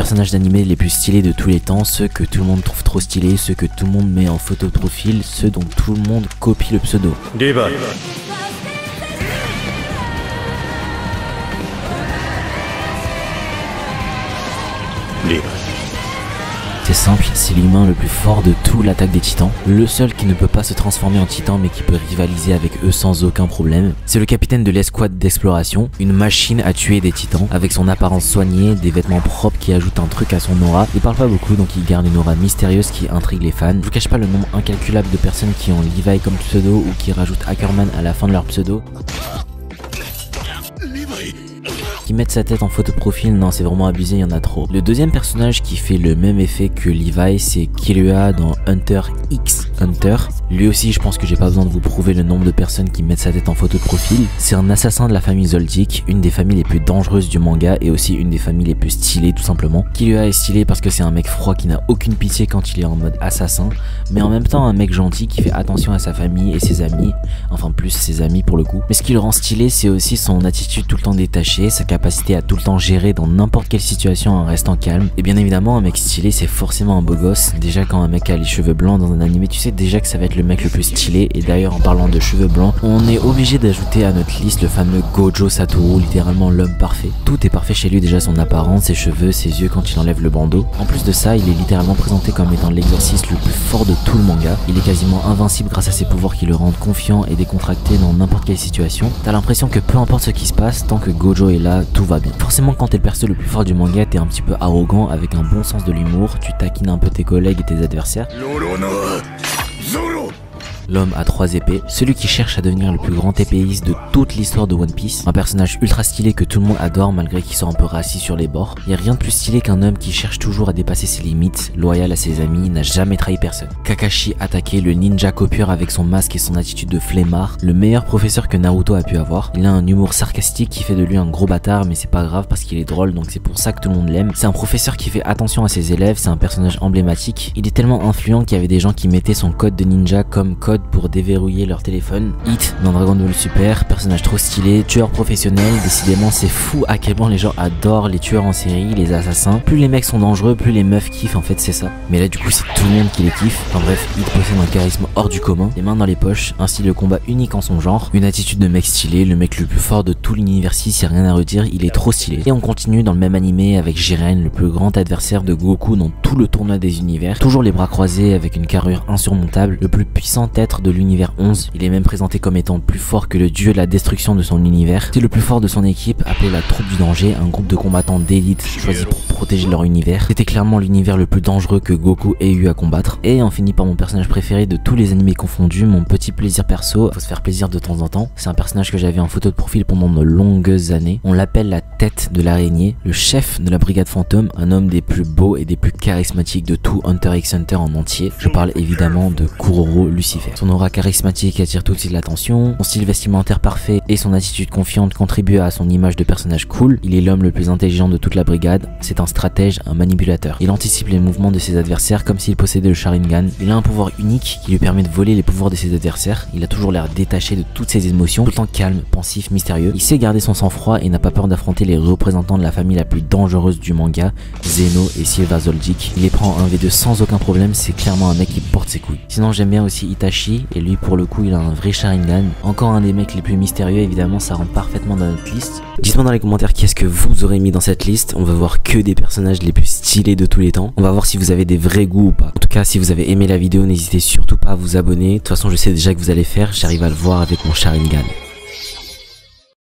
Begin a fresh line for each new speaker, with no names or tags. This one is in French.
personnages d'anime les plus stylés de tous les temps, ceux que tout le monde trouve trop stylés, ceux que tout le monde met en photo de profil, ceux dont tout le monde copie le pseudo.
Levi.
C'est simple, c'est l'humain le plus fort de tout l'attaque des titans, le seul qui ne peut pas se transformer en titan mais qui peut rivaliser avec eux sans aucun problème. C'est le capitaine de l'escouade d'exploration, une machine à tuer des titans, avec son apparence soignée, des vêtements propres qui ajoutent un truc à son aura. Il parle pas beaucoup donc il garde une aura mystérieuse qui intrigue les fans. Je vous cache pas le nombre incalculable de personnes qui ont Levi comme pseudo ou qui rajoutent Ackerman à la fin de leur pseudo. Qui mettent sa tête en photo de profil, non c'est vraiment abusé, il y en a trop. Le deuxième personnage qui fait le même effet que Levi, c'est Killua dans Hunter x Hunter. Lui aussi je pense que j'ai pas besoin de vous prouver le nombre de personnes qui mettent sa tête en photo de profil. C'est un assassin de la famille Zoldyck, une des familles les plus dangereuses du manga et aussi une des familles les plus stylées tout simplement. Killua est stylé parce que c'est un mec froid qui n'a aucune pitié quand il est en mode assassin, mais en même temps un mec gentil qui fait attention à sa famille et ses amis, enfin plus ses amis pour le coup. Mais ce qui le rend stylé c'est aussi son attitude tout le temps détachée, sa capacité à tout le temps gérer dans n'importe quelle situation en restant calme. Et bien évidemment un mec stylé c'est forcément un beau gosse. Déjà quand un mec a les cheveux blancs dans un anime, tu sais déjà que ça va être le mec le plus stylé. Et d'ailleurs en parlant de cheveux blancs, on est obligé d'ajouter à notre liste le fameux Gojo Satoru, littéralement l'homme parfait. Tout est parfait chez lui, déjà son apparence, ses cheveux, ses yeux quand il enlève le bandeau. En plus de ça il est littéralement présenté comme étant l'exorciste le plus fort de tout le manga. Il est quasiment invincible grâce à ses pouvoirs qui le rendent confiant et décontracté dans n'importe quelle situation. T'as l'impression que peu importe ce qui se passe, tant que Gojo est là, tout va bien. Forcément quand t'es le perso le plus fort du manga, t'es un petit peu arrogant avec un bon sens de l'humour, tu taquines un peu tes collègues et tes adversaires. L'homme à 3 épées, celui qui cherche à devenir le plus grand épéiste de toute l'histoire de One Piece, un personnage ultra stylé que tout le monde adore malgré qu'il soit un peu raciste sur les bords. Y a rien de plus stylé qu'un homme qui cherche toujours à dépasser ses limites, loyal à ses amis, n'a jamais trahi personne. Kakashi attaqué, le ninja copieur avec son masque et son attitude de flemmard, le meilleur professeur que Naruto a pu avoir. Il a un humour sarcastique qui fait de lui un gros bâtard mais c'est pas grave parce qu'il est drôle donc c'est pour ça que tout le monde l'aime. C'est un professeur qui fait attention à ses élèves, c'est un personnage emblématique. Il est tellement influent qu'il y avait des gens qui mettaient son code de ninja comme code pour déverrouiller leur téléphone. Hit dans Dragon Ball Super, personnage trop stylé, tueur professionnel, décidément c'est fou à quel point les gens adorent les tueurs en série, les assassins. Plus les mecs sont dangereux, plus les meufs kiffent, en fait c'est ça. Mais là du coup c'est tout le monde qui les kiffe. Enfin bref, Hit possède un charisme hors du commun, les mains dans les poches, un style de combat unique en son genre, une attitude de mec stylé, le mec le plus fort de tout l'univers, s'il y a rien à redire, il est trop stylé. Et on continue dans le même animé avec Jiren, le plus grand adversaire de Goku dans tout le tournoi des univers, toujours les bras croisés avec une carrure insurmontable, le plus puissant être de l'univers 11, il est même présenté comme étant plus fort que le dieu de la destruction de son univers. C'est le plus fort de son équipe, appelé la troupe du danger, un groupe de combattants d'élite choisis pour protéger leur univers. C'était clairement l'univers le plus dangereux que Goku ait eu à combattre. Et on finit par mon personnage préféré de tous les animés confondus, mon petit plaisir perso, faut se faire plaisir de temps en temps. C'est un personnage que j'avais en photo de profil pendant de longues années. On l'appelle la tête de l'araignée, le chef de la brigade fantôme, un homme des plus beaux et des plus charismatiques de tout Hunter x Hunter en entier. Je parle évidemment de Kuroro Lucifer. Son aura charismatique attire tout de suite l'attention, son style vestimentaire parfait et son attitude confiante contribuent à son image de personnage cool. Il est l'homme le plus intelligent de toute la brigade, c'est un stratège, un manipulateur. Il anticipe les mouvements de ses adversaires comme s'il possédait le Sharingan. Il a un pouvoir unique qui lui permet de voler les pouvoirs de ses adversaires. Il a toujours l'air détaché de toutes ses émotions, tout le temps calme, pensif, mystérieux. Il sait garder son sang-froid et n'a pas peur d'affronter les représentants de la famille la plus dangereuse du manga, Zeno et Silva Zoldyck. Il les prend en 1v2 sans aucun problème, c'est clairement un mec qui porte ses couilles. Sinon j'aime bien aussi Itachi, et lui pour le coup il a un vrai Sharingan. Encore un des mecs les plus mystérieux, évidemment ça rentre parfaitement dans notre liste. Dites-moi dans les commentaires qui est-ce que vous aurez mis dans cette liste. On va voir que des personnages les plus stylés de tous les temps. On va voir si vous avez des vrais goûts ou pas. En tout cas si vous avez aimé la vidéo n'hésitez surtout pas à vous abonner. De toute façon je sais déjà que vous allez faire, j'arrive à le voir avec mon Sharingan.